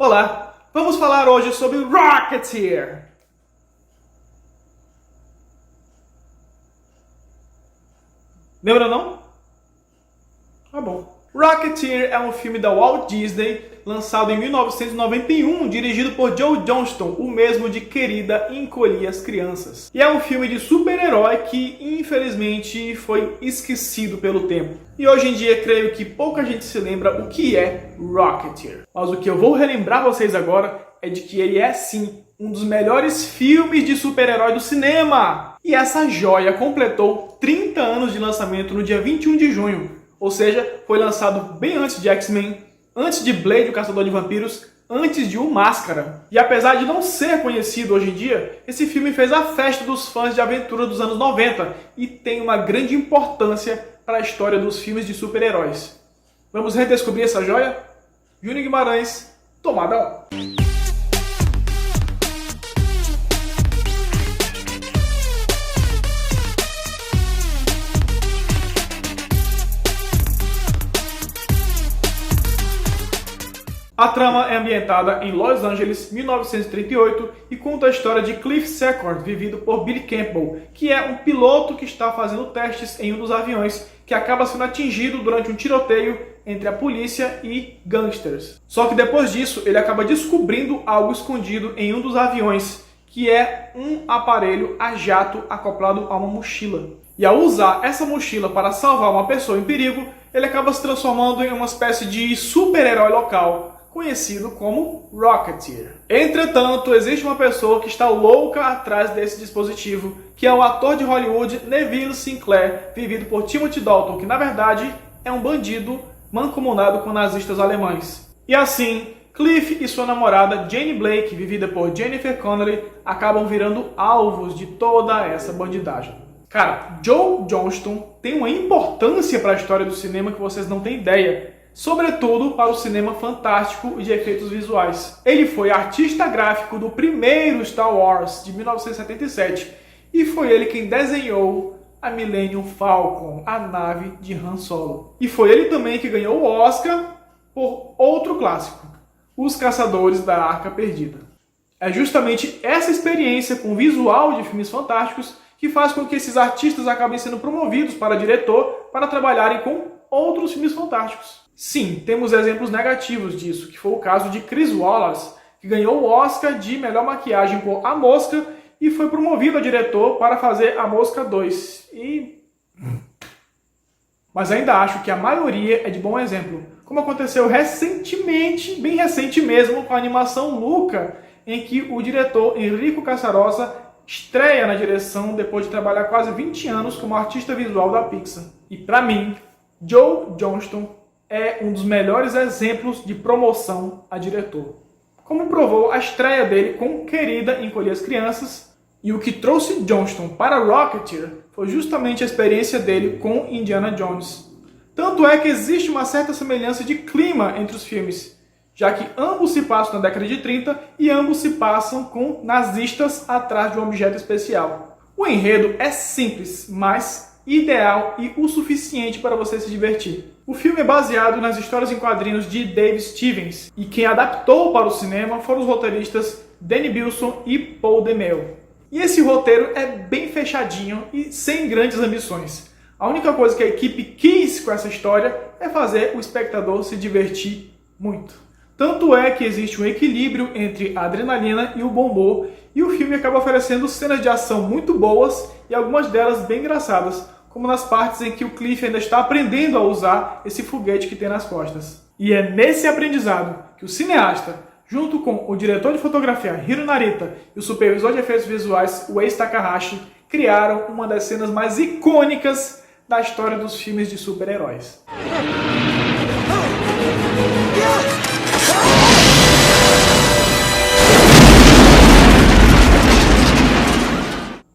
Olá, vamos falar hoje sobre Rocketeer. Lembra não? Tá bom. Rocketeer é um filme da Walt Disney, lançado em 1991, dirigido por Joe Johnston, o mesmo de Querida, Encolhi as Crianças. E é um filme de super-herói que, infelizmente, foi esquecido pelo tempo. E hoje em dia, creio que pouca gente se lembra o que é Rocketeer. Mas o que eu vou relembrar vocês agora é de que ele é, sim, um dos melhores filmes de super-herói do cinema. E essa joia completou 30 anos de lançamento no dia 21 de junho. Ou seja, foi lançado bem antes de X-Men, antes de Blade, o Caçador de Vampiros, antes de O Máscara. E apesar de não ser conhecido hoje em dia, esse filme fez a festa dos fãs de aventura dos anos 90 e tem uma grande importância para a história dos filmes de super-heróis. Vamos redescobrir essa joia? Júnior Guimarães, tomada 1. A trama é ambientada em Los Angeles, 1938, e conta a história de Cliff Secord, vivido por Billy Campbell, que é um piloto que está fazendo testes em um dos aviões, que acaba sendo atingido durante um tiroteio entre a polícia e gangsters. Só que depois disso, ele acaba descobrindo algo escondido em um dos aviões, que é um aparelho a jato acoplado a uma mochila. E ao usar essa mochila para salvar uma pessoa em perigo, ele acaba se transformando em uma espécie de super-herói local, conhecido como Rocketeer. Entretanto, existe uma pessoa que está louca atrás desse dispositivo, que é o ator de Hollywood Neville Sinclair, vivido por Timothy Dalton, que na verdade é um bandido mancomunado com nazistas alemães. E assim, Cliff e sua namorada Jane Blake, vivida por Jennifer Connelly, acabam virando alvos de toda essa bandidagem. Cara, Joe Johnston tem uma importância para a história do cinema que vocês não têm ideia. Sobretudo para o cinema fantástico e de efeitos visuais. Ele foi artista gráfico do primeiro Star Wars, de 1977, e foi ele quem desenhou a Millennium Falcon, a nave de Han Solo. E foi ele também que ganhou o Oscar por outro clássico, Os Caçadores da Arca Perdida. É justamente essa experiência com visual de filmes fantásticos que faz com que esses artistas acabem sendo promovidos para diretor para trabalharem com outros filmes fantásticos. Sim, temos exemplos negativos disso, que foi o caso de Chris Wallace, que ganhou o Oscar de melhor maquiagem por A Mosca e foi promovido a diretor para fazer A Mosca 2. Mas ainda acho que a maioria é de bom exemplo, como aconteceu recentemente, bem recente mesmo, com a animação Luca, em que o diretor Enrico Casarosa estreia na direção depois de trabalhar quase 20 anos como artista visual da Pixar. E para mim, Joe Johnston é um dos melhores exemplos de promoção a diretor. Como provou a estreia dele com Querida, Encolhi as Crianças, e o que trouxe Johnston para Rocketeer foi justamente a experiência dele com Indiana Jones. Tanto é que existe uma certa semelhança de clima entre os filmes, já que ambos se passam na década de 30 e ambos se passam com nazistas atrás de um objeto especial. O enredo é simples, mas ideal e o suficiente para você se divertir. O filme é baseado nas histórias em quadrinhos de Dave Stevens, e quem adaptou para o cinema foram os roteiristas Danny Bilson e Paul DeMeo. E esse roteiro é bem fechadinho e sem grandes ambições. A única coisa que a equipe quis com essa história é fazer o espectador se divertir muito. Tanto é que existe um equilíbrio entre a adrenalina e o bom humor, e o filme acaba oferecendo cenas de ação muito boas e algumas delas bem engraçadas, como nas partes em que o Cliff ainda está aprendendo a usar esse foguete que tem nas costas. E é nesse aprendizado que o cineasta, junto com o diretor de fotografia Hiro Narita e o supervisor de efeitos visuais Waze Takahashi, criaram uma das cenas mais icônicas da história dos filmes de super-heróis.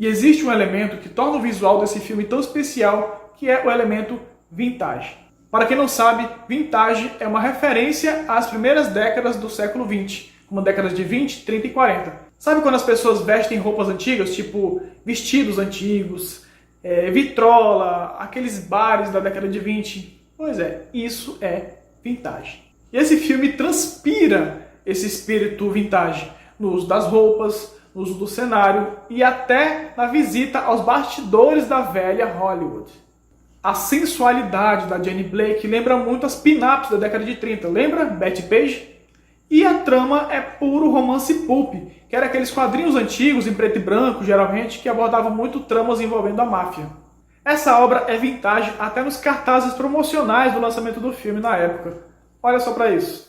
E existe um elemento que torna o visual desse filme tão especial, que é o elemento vintage. Para quem não sabe, vintage é uma referência às primeiras décadas do século XX, como décadas de 20, 30 e 40. Sabe quando as pessoas vestem roupas antigas, tipo vestidos antigos, vitrola, aqueles bares da década de 20? Pois é, isso é vintage. E esse filme transpira esse espírito vintage no uso das roupas, no uso do cenário e até na visita aos bastidores da velha Hollywood. A sensualidade da Jane Blake lembra muito as pin-ups da década de 30, lembra? Betty Page? E a trama é puro romance pulp, que era aqueles quadrinhos antigos em preto e branco, geralmente, que abordavam muito tramas envolvendo a máfia. Essa obra é vintage até nos cartazes promocionais do lançamento do filme na época. Olha só pra isso.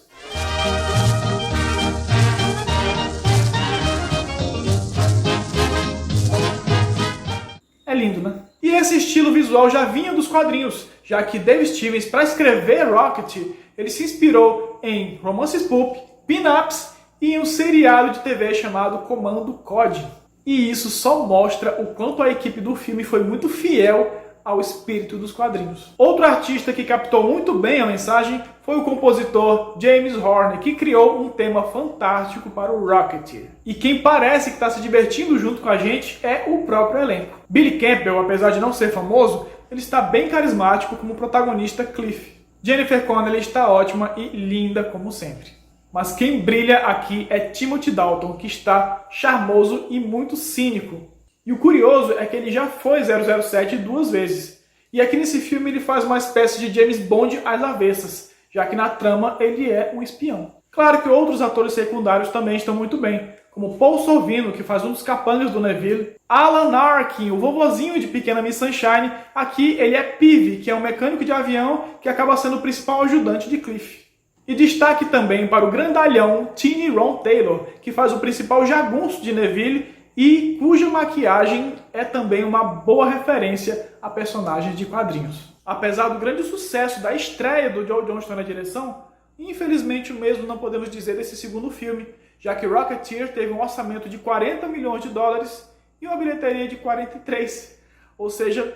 É lindo, né? E esse estilo visual já vinha dos quadrinhos, já que Dave Stevens, para escrever Rocketeer, ele se inspirou em romances pulp, pin-ups e em um seriado de TV chamado Comando Code. E isso só mostra o quanto a equipe do filme foi muito fiel ao espírito dos quadrinhos. Outro artista que captou muito bem a mensagem foi o compositor James Horner, que criou um tema fantástico para o Rocketeer. E quem parece que está se divertindo junto com a gente é o próprio elenco. Billy Campbell, apesar de não ser famoso, ele está bem carismático como protagonista Cliff. Jennifer Connelly está ótima e linda como sempre. Mas quem brilha aqui é Timothy Dalton, que está charmoso e muito cínico. E o curioso é que ele já foi 007 duas vezes. E aqui nesse filme ele faz uma espécie de James Bond às avessas, já que na trama ele é um espião. Claro que outros atores secundários também estão muito bem, como Paul Sorvino, que faz um dos capangas do Neville, Alan Arkin, o vovozinho de Pequena Miss Sunshine, aqui ele é Peavy, que é um mecânico de avião que acaba sendo o principal ajudante de Cliff. E destaque também para o grandalhão Tiny Ron Taylor, que faz o principal jagunço de Neville e cuja maquiagem é também uma boa referência a personagens de quadrinhos. Apesar do grande sucesso da estreia do Joe Johnston na direção, infelizmente o mesmo não podemos dizer desse segundo filme, já que Rocketeer teve um orçamento de 40 milhões de dólares e uma bilheteria de 43, ou seja,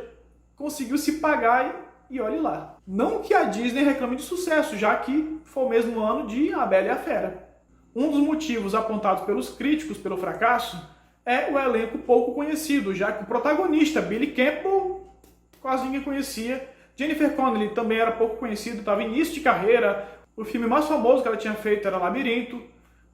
conseguiu se pagar e olhe lá. Não que a Disney reclame de sucesso, já que foi o mesmo ano de A Bela e a Fera. Um dos motivos apontados pelos críticos pelo fracasso é o elenco pouco conhecido, já que o protagonista, Billy Campbell, quase ninguém conhecia. Jennifer Connelly também era pouco conhecido, estava em início de carreira. O filme mais famoso que ela tinha feito era Labirinto.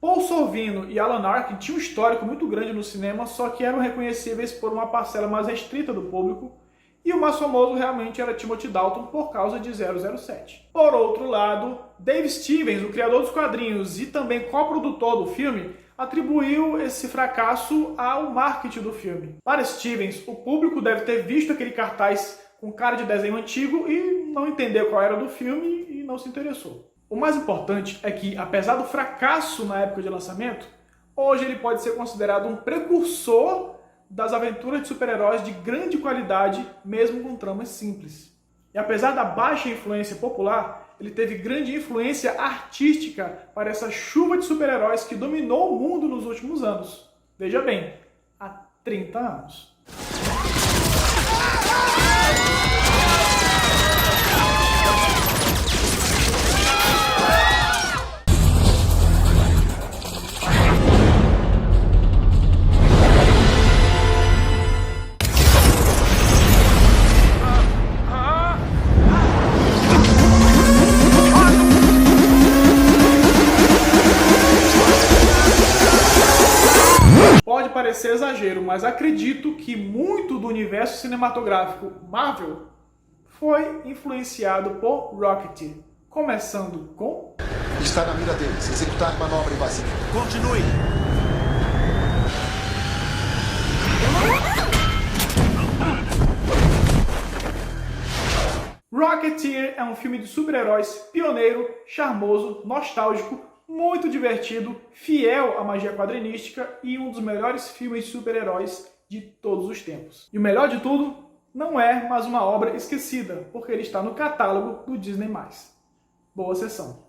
Paul Sorvino e Alan Arkin tinham um histórico muito grande no cinema, só que eram reconhecíveis por uma parcela mais restrita do público. E o mais famoso realmente era Timothy Dalton por causa de 007. Por outro lado, Dave Stevens, o criador dos quadrinhos e também coprodutor do filme, atribuiu esse fracasso ao marketing do filme. Para Stevens, o público deve ter visto aquele cartaz com cara de desenho antigo e não entendeu qual era do filme e não se interessou. O mais importante é que, apesar do fracasso na época de lançamento, hoje ele pode ser considerado um precursor das aventuras de super-heróis de grande qualidade, mesmo com tramas simples. E apesar da baixa influência popular, ele teve grande influência artística para essa chuva de super-heróis que dominou o mundo nos últimos anos. Veja bem, há 30 anos. Pode parecer exagero, mas acredito que muito do universo cinematográfico Marvel foi influenciado por Rocketeer, começando com... Está na mira deles, executar manobra invasiva. Continue! Rocketeer é um filme de super-heróis pioneiro, charmoso, nostálgico, muito divertido, fiel à magia quadrinística e um dos melhores filmes de super-heróis de todos os tempos. E o melhor de tudo, não é mais uma obra esquecida, porque ele está no catálogo do Disney+. Boa sessão!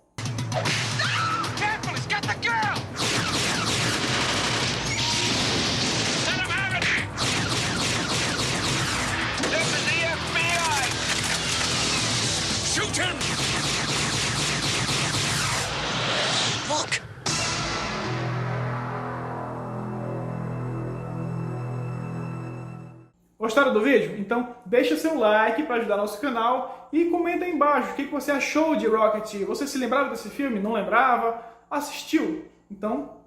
Gostaram do vídeo? Então deixa seu like para ajudar nosso canal e comenta aí embaixo o que você achou de Rocketeer. Você se lembrava desse filme? Não lembrava? Assistiu? Então,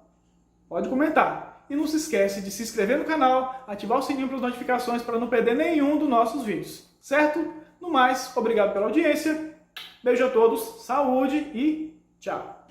pode comentar. E não se esquece de se inscrever no canal, ativar o sininho para as notificações para não perder nenhum dos nossos vídeos, certo? No mais, obrigado pela audiência, beijo a todos, saúde e tchau!